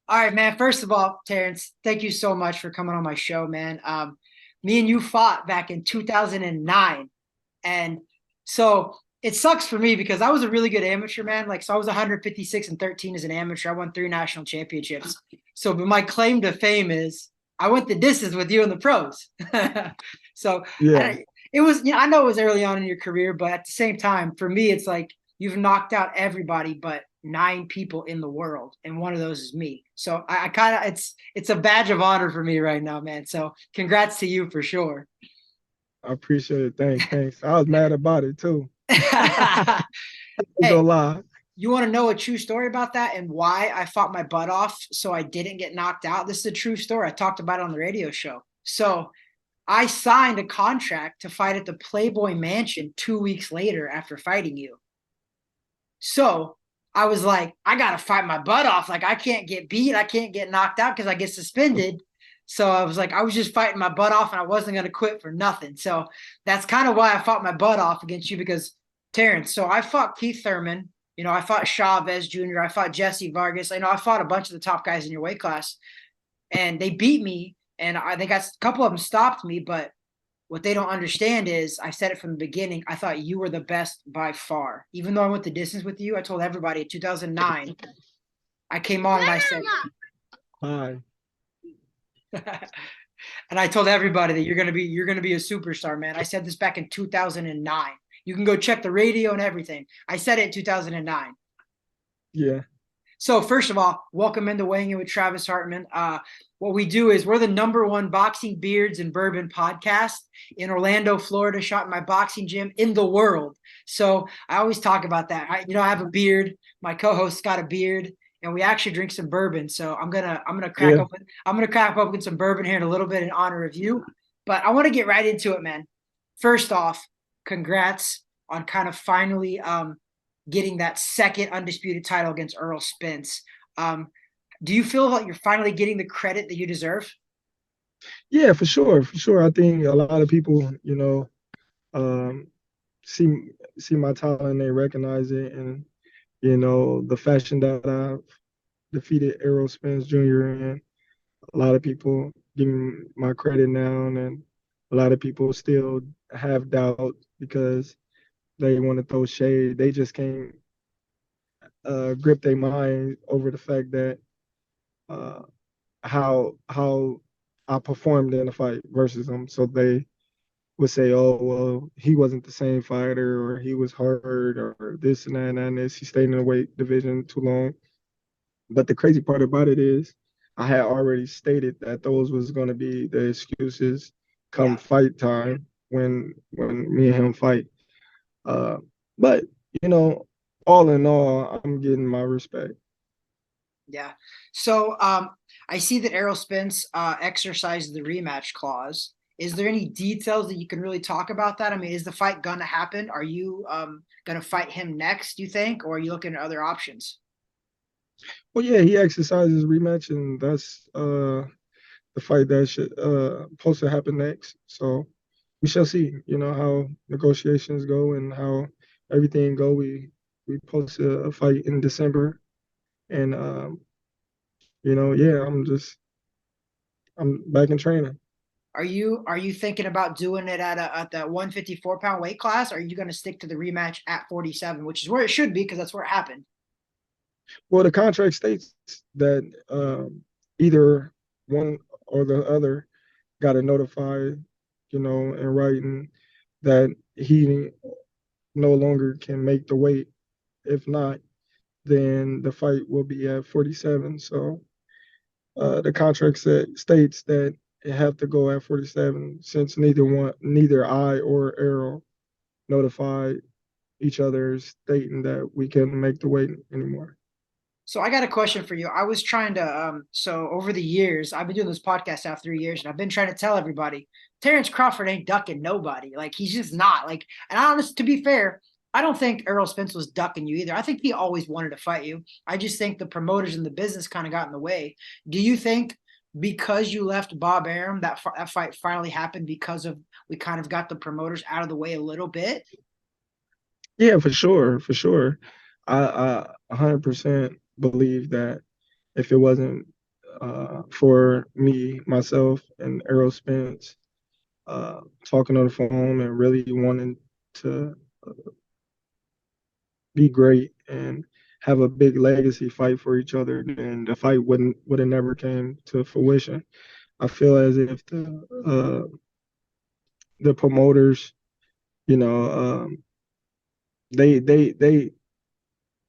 All right, man. First of all, Terrence, thank you so much for coming on my show, man. Me and you fought back in 2009. And so it sucks for me because I was a really good amateur, man. Like, so I was 156 and 13 as an amateur. I won 3 national championships. So, but my claim to fame is I went the distance with you in the pros. So, Yeah, and it was, I know it was early on in your career, but at the same time, for me, it's like you've knocked out everybody but 9 people in the world, and one of those is me. So I kind of it's a badge of honor for me right now, man. So congrats to you for sure. I appreciate it. Thanks. I was mad about it too. Ain't Hey, gonna lie. you want to know a true story about that and why I fought my butt off so I didn't get knocked out? This is a true story. I talked about it on the radio show. So I signed a contract to fight at the Playboy Mansion 2 weeks later after fighting you. So I was like, I got to fight my butt off. Like, I can't get beat. I can't get knocked out because I get suspended. So I was like, I was just fighting my butt off and I wasn't going to quit for nothing. So that's kind of why I fought my butt off against you because Terrence. So I fought Keith Thurman. I fought Chavez Jr. I fought Jesse Vargas. I fought a bunch of the top guys in your weight class and they beat me. And I think a couple of them stopped me, but what they don't understand is I said it from the beginning. I thought you were the best by far. Even though I went the distance with you, I told everybody in 2009, I came on and I said, Hi. and I told everybody that you're gonna be a superstar, man. I said this back in 2009. You can go check the radio and everything. I said it in 2009. Yeah. So first of all, welcome into Weighing In with Travis Hartman. What we do is we're the #1 boxing beards and bourbon podcast in Orlando, Florida. Shot in my boxing gym in the world. So I always talk about that. I have a beard. My co-host's got a beard, and we actually drink some bourbon. So I'm gonna crack Yeah. open I'm gonna crack open some bourbon here in a little bit in honor of you. But I want to get right into it, man. First off, congrats on kind of finally getting that second undisputed title against Errol Spence. Um, do you feel like you're finally getting the credit that you deserve? Yeah, for sure. For sure. I think a lot of people, um, see my talent, they recognize it, and the fashion that I've defeated Errol Spence Jr. in. A lot of people give me my credit now, and a lot of people still have doubt because they want to throw shade. They just can't grip their mind over the fact that uh, how I performed in a fight versus him. So they would say, "Oh, well, he wasn't the same fighter, or he was hurt, or this and that and this. He stayed in the weight division too long." But the crazy part about it is, I had already stated that those was going to be the excuses come Yeah, fight time when me and him fight. Uh, but you know, all in all, I'm getting my respect. yeah. So I see that Errol Spence exercised the rematch clause. Is there any details that you can really talk about that? I mean, is the fight gonna happen? Are you gonna fight him next, do you think, or are you looking at other options? Well, yeah, he exercises rematch, and that's the fight that should supposed to happen next. So we shall see, how negotiations go and how everything go. We post a fight in December, and yeah, I'm back in training. Are you thinking about doing it at the 154-pound weight class? Or are you going to stick to the rematch at 47, which is where it should be because that's where it happened? Well, the contract states that either one or the other got to notify, in writing that he no longer can make the weight. If not, then the fight will be at 47. So the contract states that it have to go at 47 since neither I or Errol notified each other stating that we couldn't make the weight anymore. So I got a question for you. I was trying to so over the years, I've been doing this podcast now 3 years, and I've been trying to tell everybody Terence Crawford ain't ducking nobody. Like he's just not. Like, and honest to be fair, I don't think Errol Spence was ducking you either. I think he always wanted to fight you. I just think the promoters and the business kind of got in the way. Do you think because you left Bob Arum that fight finally happened because of we kind of got the promoters out of the way a little bit? Yeah, for sure, for sure. I 100% believe that if it wasn't for me, myself, and Errol Spence talking on the phone and really wanting to be great and have a big legacy fight for each other, then the fight would have never came to fruition. I feel as if the promoters, you know, they they they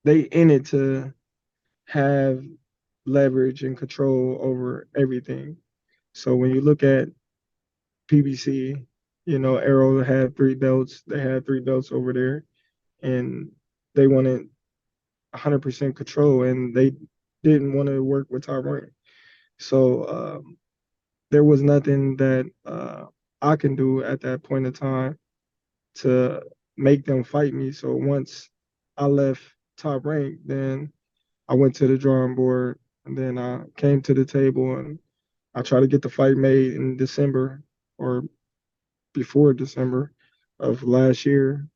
they in it to have leverage and control over everything. So when you look at PBC, Arrow had 3 belts. They had 3 belts over there, and they wanted 100% control, and they didn't want to work with Tyrone. So there was nothing that I can do at that point in time to make them fight me. So once I left Top Rank, then I went to the drawing board, and then I came to the table, and I tried to get the fight made in December or before December of last year.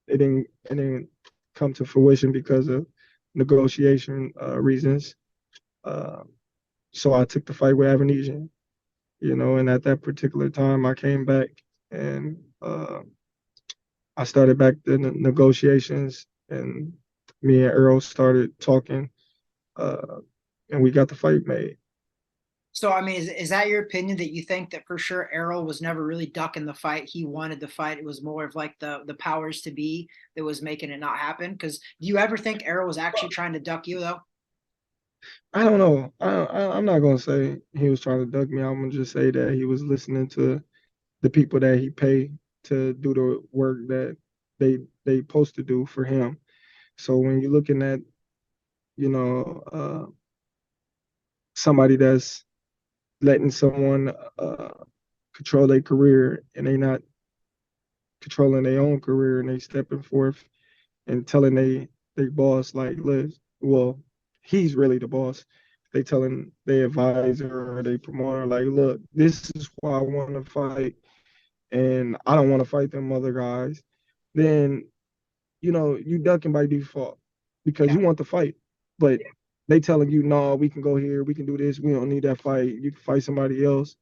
It didn't come to fruition because of negotiation reasons. Uh, so I took the fight with Avanesian, and at that particular time I came back and I started back the negotiations, and me and Errol started talking, uh, and we got the fight made. So, I mean, is that your opinion that you think that for sure Errol was never really ducking the fight? He wanted the fight. It was more of like the powers to be that was making it not happen. Because do you ever think Errol was actually trying to duck you though? I don't know. I'm not gonna say he was trying to duck me. I'm gonna just say that he was listening to the people that he paid to do the work that they supposed to do for him. So when you're looking at, somebody that's letting someone control their career and they not controlling their own career, and they stepping forth and telling they boss like, Liz, well, he's really the boss. They telling their advisor or their promoter like, look, this is why I want to fight, and I don't want to fight them other guys. Then you ducking by default because Yeah. you want the fight, but they telling you, no, we can go here, we can do this, we don't need that fight. You can fight somebody else.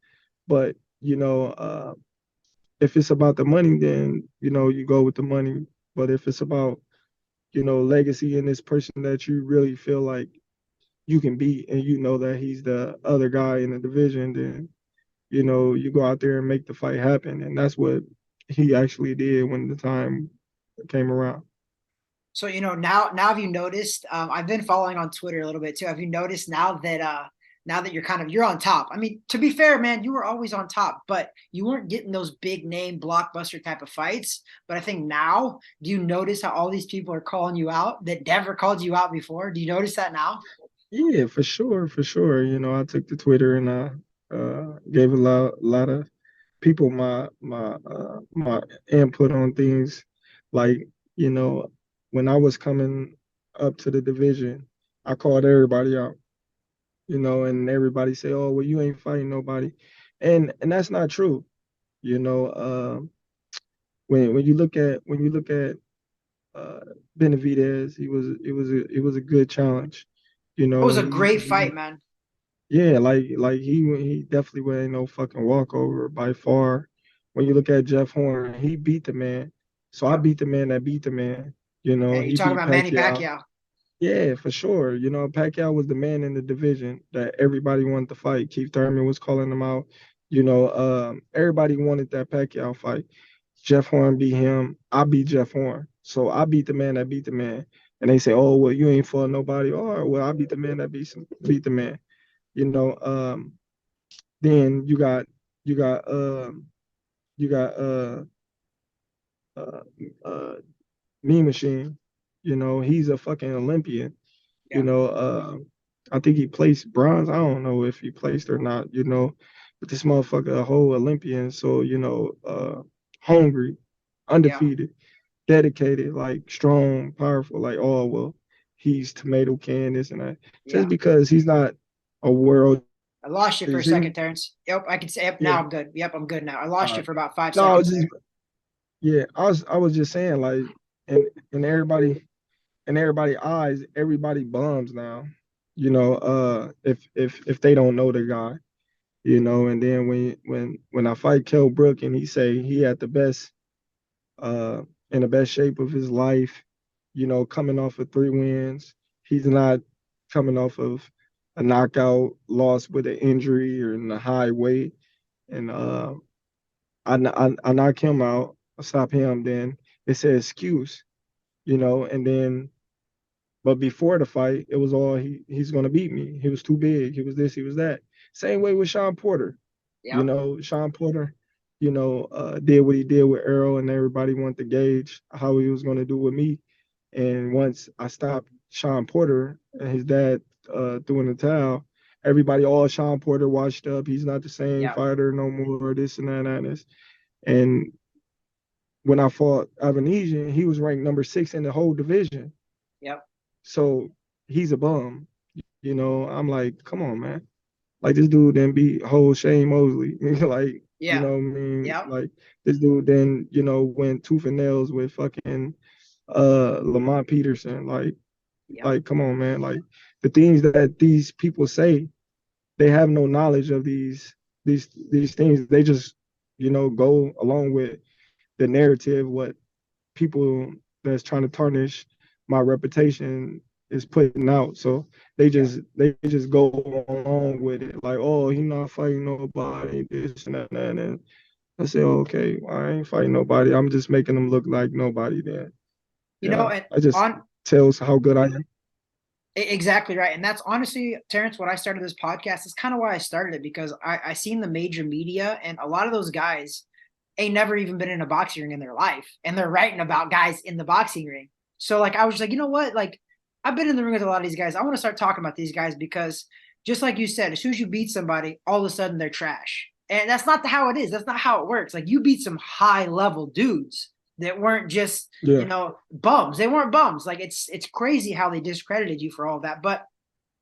But if it's about the money, then you go with the money. But if it's about legacy and this person that you really feel like you can beat, and you know that he's the other guy in the division, then you go out there and make the fight happen. And that's what he actually did when the time came around. So now have you noticed? I've been following on Twitter a little bit too. Have you noticed now that you're on top? I mean, to be fair, man, you were always on top, but you weren't getting those big name blockbuster type of fights. But I think now, do you notice how all these people are calling you out that never called you out before? Do you notice that now? Yeah, for sure, for sure. I took to Twitter and I gave a lot of people my input on things. Like, you know, when I was coming up to the division, I called everybody out, and everybody say, "Oh, well, you ain't fighting nobody," and that's not true. You know, when you look at uh, Benavidez, it was a good challenge. It was a He, great he fight, man. yeah, like he definitely ain't no fucking walkover by far. When you look at Jeff Horn, he beat the man. So I Yep. beat the man that beat the man. Yeah, you He talk beat about Manny Pacquiao. Pacquiao. Yeah, for sure. Pacquiao was the man in the division that everybody wanted to fight. Keith Thurman was calling him out. Everybody wanted that Pacquiao fight. Jeff Horn beat him. I beat Jeff Horn. So I beat the man that beat the man. And they say, oh, well, you ain't fought nobody. Oh, well, I beat the man that beat the man. You know, then you got you got uh uh Mean Machine. He's a fucking Olympian. You Yeah, know, I think he placed bronze. I don't know if he placed or not, but this motherfucker a whole Olympian. So, hungry, yeah, undefeated, dedicated, like strong, powerful, like, oh well, he's tomato can, this and that. Just yeah. because he's not a world. I lost you for a Is he? second, Terrence. Yep, I can say. Yep, now Yeah. I'm good. Yep, I'm good now. I lost you Uh, for about five no, I was seconds just there. yeah, I was just saying, like, and everybody eyes, everybody bums now. if they don't know the guy, and then when I fight Kell Brook and he say he had the best uh in the best shape of his life, coming off of 3 wins. He's not coming off of a knockout loss with an injury or in a high weight. And I knock him out, I stop him, then it's an excuse, and then but before the fight, it was all he's gonna beat me. He was too big, he was this, he was that. Same way with Sean Porter. Yep. Sean Porter, did what he did with Errol, and everybody wanted to gauge how he was gonna do with me. And once I stopped Sean Porter and his dad threw in the towel, everybody, all Sean Porter washed up. He's not the same Yep. fighter no more, this and that and this. And when I fought Avanesian, he was ranked number 6 in the whole division. Yep. So he's a bum. I'm like, come on, man. Like this dude then beat whole Shane Mosley. Like, Yeah. what I mean? Yep. Like this dude then, went tooth and nails with fucking Lamont Peterson. Yep. Come on, man. Like the things that these people say, they have no knowledge of these things. They just, go along with the narrative, what people that's trying to tarnish my reputation is putting out. So Yep. they just go along with it. Like, oh, he not fighting nobody, this and that. And I say, oh, okay, well, I ain't fighting nobody. I'm just making them look like nobody then. Yeah. And I just on tells how good I am. exactly right. And that's honestly, Terrence, when I started this podcast, is kind of why I started it, because I seen the major media and a lot of those guys ain't never even been in a boxing ring in their life. And they're writing about guys in the boxing ring. So like I was just like, you know what? Like I've been in the ring with a lot of these guys. I want to start talking about these guys because just like you said, as soon as you beat somebody, all of a sudden they're trash. And that's not how it is. That's not how it works. Like you beat some high level dudes that weren't just, Yeah. bums. They weren't bums. Like it's crazy how they discredited you for all that. But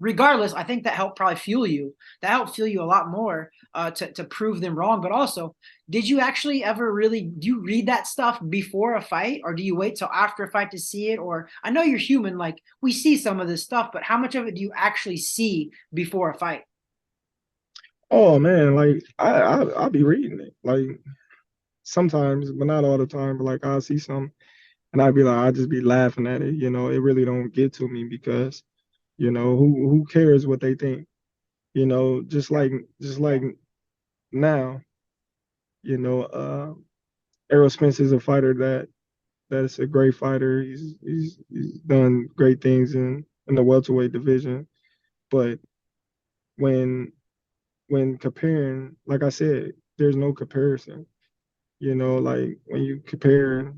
regardless, I think that helped probably fuel you. That helped fuel you a lot more to prove them wrong. But also, did you actually ever really do you read that stuff before a fight, or do you wait till after a fight to see it? Or I know you're human, like we see some of this stuff, but how much of it do you actually see before a fight? Oh man, like I'll be reading it. Like sometimes, but not all the time. But like I'll see some and I'd be like, I'll just be laughing at it. It really don't get to me because, who cares what they think? Just Yeah. like now, you know, uh, Errol Spence is a fighter that's a great fighter. He's done great things in the welterweight division. But when when comparing, like I said, there's no comparison. Like when you compare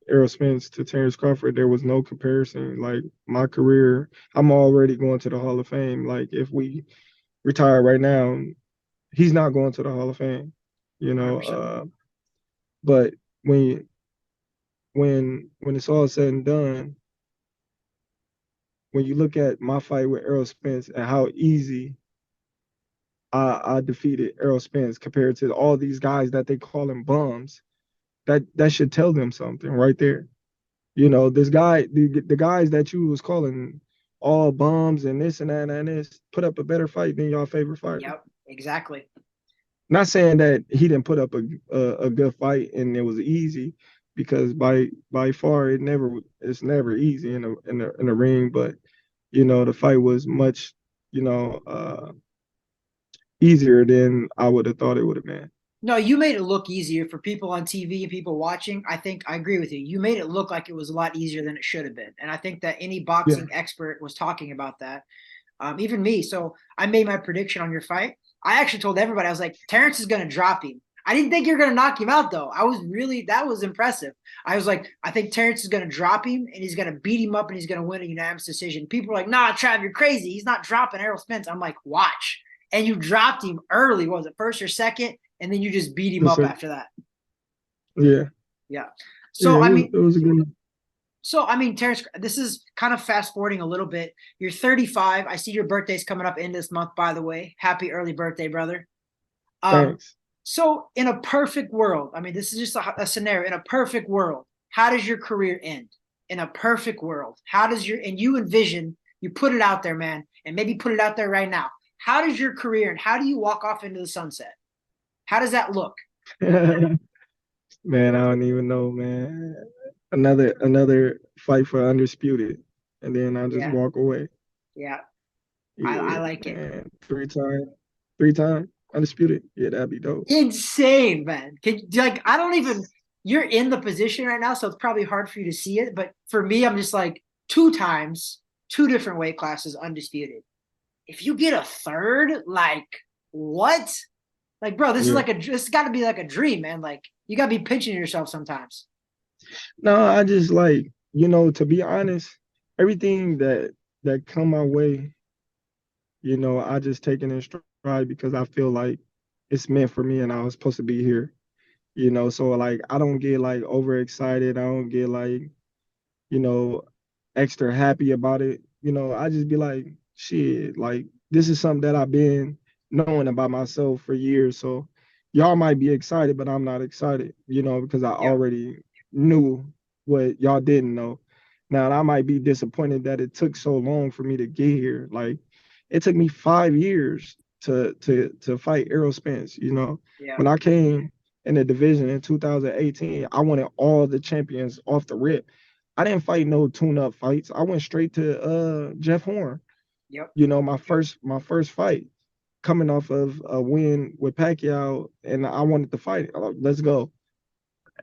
Errol Spence to Terence Crawford, there was no comparison. Like my career, I'm already going to the Hall of Fame. Like if we retire right now, he's not going to the Hall of Fame. You know, 100%. uh, but when it's all said and done, when you look at my fight with Errol Spence and how easy I defeated Errol Spence compared to all these guys that they call him bums, that should tell them something right there. This guy, the guys that you was calling all bums and this and that and this put up a better fight than your favorite fighter. Yep, exactly. Not saying that he didn't put up a good fight and it was easy, because by far it's never easy in a ring. But the fight was much easier than I would have thought it would have been. No, you made it look easier for people on TV and people watching. I think I agree with you. You made it look like it was a lot easier than it should have been. And I think that any Yeah, boxing expert was talking about that. Even me. So I made my prediction on your fight. I actually told everybody, I was like, Terrence is going to drop him. I didn't think you're going to knock him out, though. That was impressive. I was like, I think Terrence is going to drop him and he's going to beat him up and he's going to win a unanimous decision. People were like, nah, Trav, you're crazy. He's not dropping Errol Spence. I'm like, watch. And you dropped him early. What was it, first or second? And then you just beat him that's up it. after that. Yeah, Yeah. yeah. So, I mean, It was a good. Terrence, this is kind of fast forwarding a little bit. You're 35. I see your birthday's coming up in this month, by the way. Happy early birthday, brother. Um, Thanks. so in a perfect world, I mean, this is just a scenario. In a perfect world, how does your career end? In a perfect world, how does and you envision You put it out there, man, and maybe put it out there right now. How does your career and how do you walk off into the sunset? How does that look? Man, I don't even know, man. Another fight for undisputed, and then I just Yeah, walk away. yeah, I Yeah, like it. man. Three time undisputed. Yeah, that'd be dope. Insane, man. Like I don't even. You're in the position right now, so it's probably hard for you to see it. But for me, I'm just like 2 times, 2 different weight classes, undisputed. If you get a third, like what? Like, bro, Yeah. this got to be like a dream, man. Like you got to be pinching yourself sometimes. No, I just like, to be honest, everything that come my way, I just take it in stride because I feel like it's meant for me and I was supposed to be here. So like I don't get like overexcited. I don't get like, you know, extra happy about it. I just be like, shit, like this is something that I've been knowing about myself for years. So y'all might be excited, but I'm not excited, because I Yeah, already knew what y'all didn't know. Now I might be disappointed that it took so long for me to get here. Like it took me 5 years to fight Errol Spence. yeah, When I came in the division in 2018, I wanted all the champions off the rip. I didn't fight no tune-up fights. I went straight to Jeff Horn. yep, My first fight, coming off of a win with Pacquiao, and I wanted to fight. Let's go.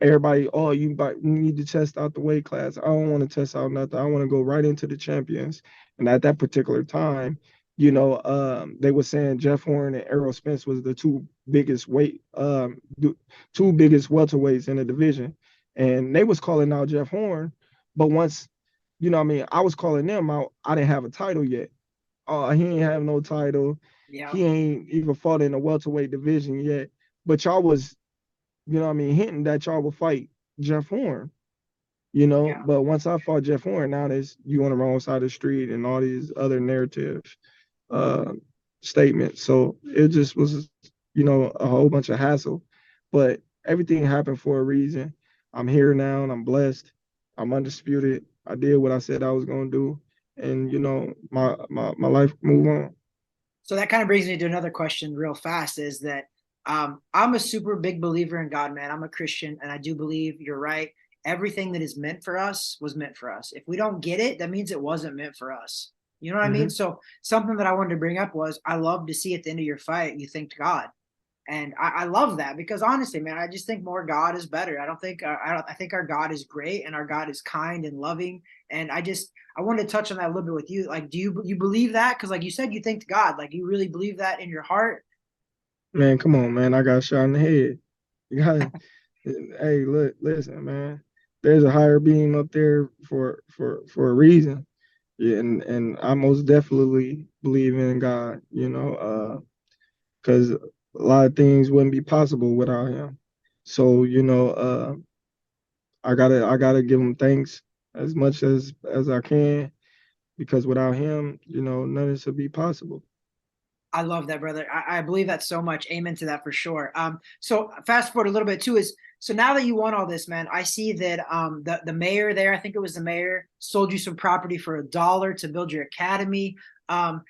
Everybody, oh, you need to test out the weight class. I don't want to test out nothing. I want to go right into the champions. And at that particular time, they were saying Jeff Horn and Errol Spence was the two biggest welterweights in the division. And they was calling out Jeff Horn, but once, I was calling them out, I didn't have a title yet. Oh, he ain't have no title. yeah, He ain't even fought in the welterweight division yet. But y'all was, hinting that y'all would fight Jeff Horn, yeah. But once I fought Jeff Horn, now there's you on the wrong side of the street and all these other narrative uh, statements. So it just was, a whole bunch of hassle. But everything happened for a reason. I'm here now and I'm blessed. I'm undisputed. I did what I said I was gonna do. And my life move on. So that kind of brings me to another question real fast is that I'm a super big believer in God, man. I'm a Christian and I do believe you're right. Everything that is meant for us was meant for us. If we don't get it, that means it wasn't meant for us. You know what I mean? Mm-hmm. So something that I wanted to bring up was I love to see at the end of your fight, you thanked God. And I love that because honestly, man, I just think more God is better. I think our God is great and our God is kind and loving. And I wanted to touch on that a little bit with you. Like, do you believe that? Because like you said, you think God. Like, you really believe that in your heart? Man, come on, man. I got shot in the head. You got Hey, look, listen, man. There's a higher being up there for a reason. Yeah, and I most definitely believe in God, because a lot of things wouldn't be possible without him. So, I gotta give him thanks as much as I can, because without him, none of this would be possible. I love that, brother. I believe that so much. Amen to that for sure. So fast forward a little bit too is so now that you won all this, man, I see that the mayor there, I think it was the mayor, sold you some property for $1 to build your academy. I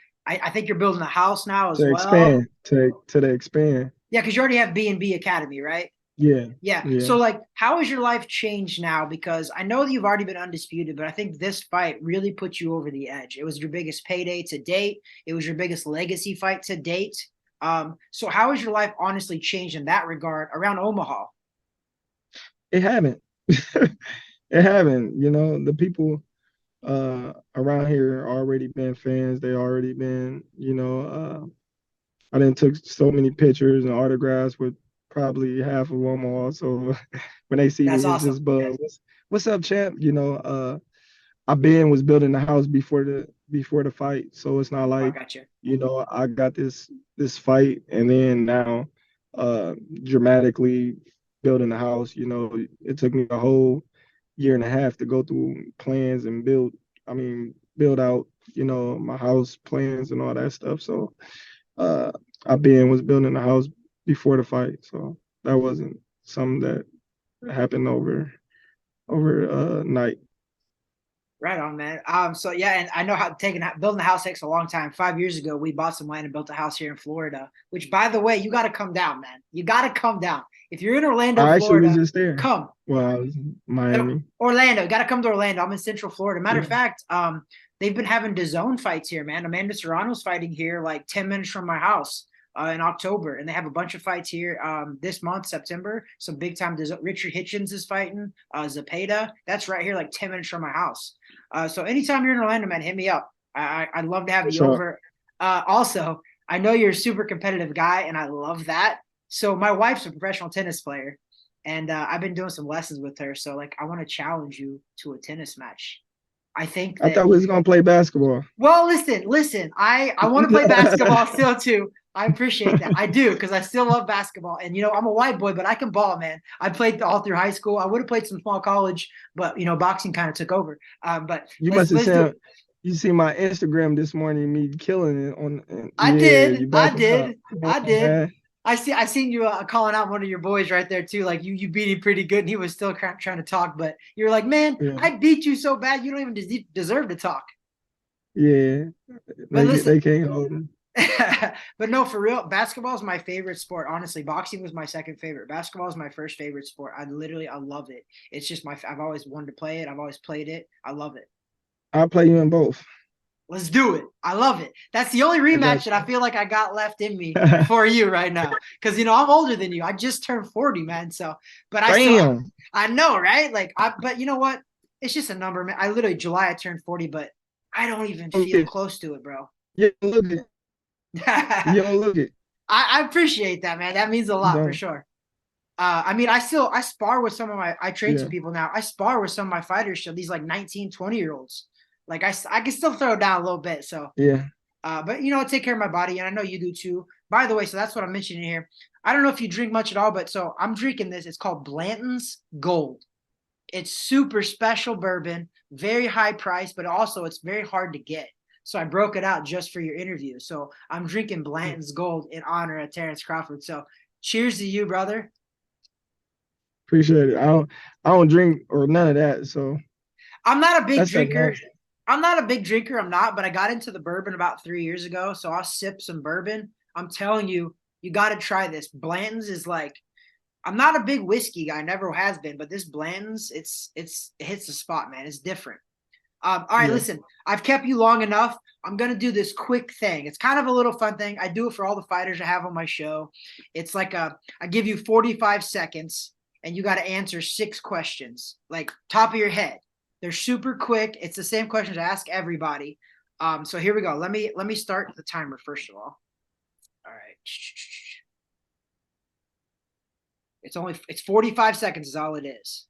think you're building a house now as To well. expand, to the expand. Yeah, because you already have B&B Academy, right? Yeah, Yeah. yeah. So like how has your life changed now? Because I know that you've already been undisputed, but I think this fight really put you over the edge. It was your biggest payday to date. It was your biggest legacy fight to date. So how has your life honestly changed in that regard around Omaha? It haven't. It haven't. The people around here already been fans. They already been, I didn't took so many pictures and autographs with probably half of them all. So when they see That's me, it's awesome. just buzz. What's up, champ? I been was building the house before the fight, so it's not Oh, I like, got you. I got this fight and then now dramatically building the house. It took me a whole year and a half to go through plans and build out, my house plans and all that stuff. So uh I been was building the house before the fight. So that wasn't something that happened over night. Right on, man. So yeah, and I know how building a house takes a long time. 5 years ago, we bought some land and built a house here in Florida. Which, by the way, you got to come down, man. You got to come down. If you're in Orlando, I actually was Florida, just there. come. Well, I was in Miami. Orlando, got to come to Orlando. I'm in Central Florida. Matter of Yeah. fact, they've been having DAZN fights here, man. Amanda Serrano's fighting here, like 10 minutes from my house. In October, and they have a bunch of fights here this month, September. Some big time. Richard Hitchens is fighting. Zepeda, that's right here, like 10 minutes from my house. So anytime you're in Orlando, man, hit me up. I'd love to have you over. Also, I know you're a super competitive guy, and I love that. So my wife's a professional tennis player, and I've been doing some lessons with her. So like, I want to challenge you to a tennis match. I think I thought we was gonna play basketball. Well, listen. I want to play basketball still too. I appreciate that. I do, because I still love basketball. And I'm a white boy, but I can ball, man. I played all through high school. I would have played some small college, but boxing kind of took over. But You must have seen. You see my Instagram this morning, me killing it on. I did. Man. I seen you calling out one of your boys right there too. Like you beat him pretty good, and he was still trying to talk. But you're like, man, yeah. I beat you so bad, you don't even deserve to talk. Yeah, they can't hold him. But no, for real, basketball is my favorite sport. Honestly, boxing was my second favorite. Basketball is my first favorite sport. I love it. It's just I've always wanted to play it. I've always played it. I love it. I'll play you in both. Let's do it. I love it. That's the only rematch that I feel like I got left in me for you right now. Because I'm older than you. I just turned 40, man. So, but I know, right? But you know what? It's just a number, man. July I turned 40, but I don't even feel close to it, bro. Yeah, look it. You don't look it. I appreciate that, man. That means a lot for sure. I spar with I train some people now. I spar with some of my fighters, so these like 19, 20-year-olds. Like I can still throw it down a little bit. So yeah. But I take care of my body, and I know you do too. By the way, so that's what I'm mentioning here. I don't know if you drink much at all, but so I'm drinking this. It's called Blanton's Gold. It's super special bourbon, very high price, but also it's very hard to get. So I broke it out just for your interview. So I'm drinking Blanton's Gold in honor of Terence Crawford. So cheers to you, brother. Appreciate it. I don't drink or none of that. So I'm not a big drinker. I'm not a big drinker. I'm not, but I got into the bourbon about 3 years ago. So I'll sip some bourbon. I'm telling you, you got to try this. Blanton's is like, I'm not a big whiskey guy, never has been, but this Blanton's, it hits the spot, man. It's different. All right, listen, I've kept you long enough. I'm going to do this quick thing. It's kind of a little fun thing. I do it for all the fighters I have on my show. It's like I give you 45 seconds and you got to answer 6 questions, like top of your head. They're super quick. It's the same questions I ask everybody. So here we go. Let me start the timer first of all. All right. It's 45 seconds is all it is.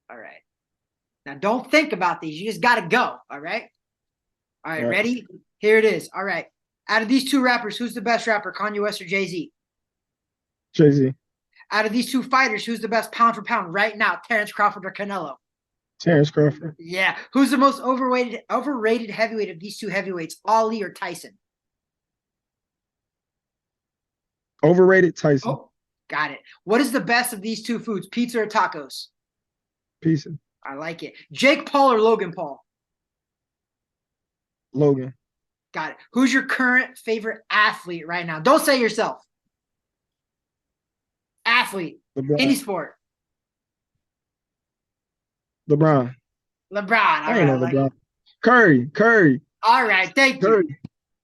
All right. Now don't think about these. You just gotta go. All right. All right. Ready? Here it is. All right. Out of these 2 rappers, who's the best rapper, Kanye West or Jay-Z? Jay-Z. Out of these 2 fighters, who's the best pound for pound right now, Terence Crawford or Canelo? Terence Crawford. Yeah. Who's the most overrated heavyweight of these 2 heavyweights, Ali or Tyson? Overrated, Tyson. Oh, got it. What is the best of these 2 foods, pizza or tacos? Pizza. I like it. Jake Paul or Logan Paul? Logan. Got it. Who's your current favorite athlete right now? Don't say yourself. Athlete. LeBron. Any sport. LeBron. I ain't know LeBron. Curry. All right. Thank you.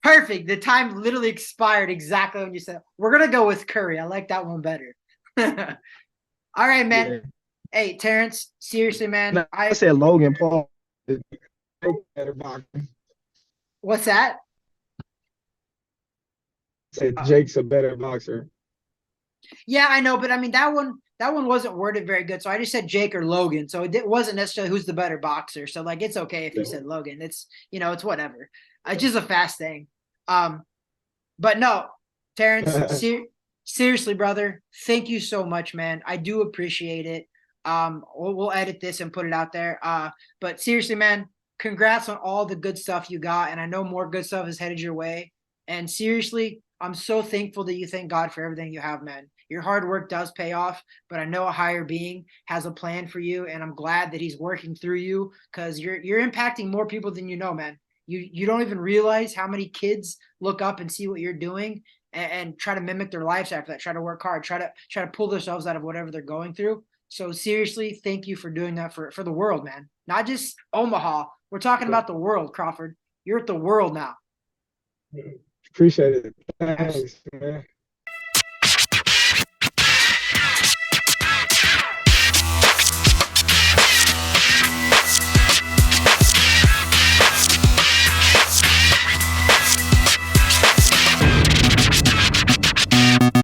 Perfect. The time literally expired exactly when you said. We're going to go with Curry. I like that one better. All right, man. Yeah. Hey, Terence, seriously, man. No, I said Logan Paul is better boxer. What's that? I said Jake's a better boxer. Yeah, I know, but I mean that one wasn't worded very good. So I just said Jake or Logan. So it wasn't necessarily who's the better boxer. So like it's okay if you said Logan. It's it's whatever. It's just a fast thing. But no, Terence, seriously, brother, thank you so much, man. I do appreciate it. We'll edit this and put it out there. But seriously, man, congrats on all the good stuff you got. And I know more good stuff is headed your way. And seriously, I'm so thankful that you thank God for everything you have, man. Your hard work does pay off, but I know a higher being has a plan for you, and I'm glad that he's working through you because you're impacting more people than you know, man. You don't even realize how many kids look up and see what you're doing and try to mimic their lives after that, try to work hard, try to pull themselves out of whatever they're going through. So seriously, thank you for doing that for the world, man. Not just Omaha. We're talking about the world, Crawford. You're at the world now. Appreciate it. Absolutely. Thanks, man.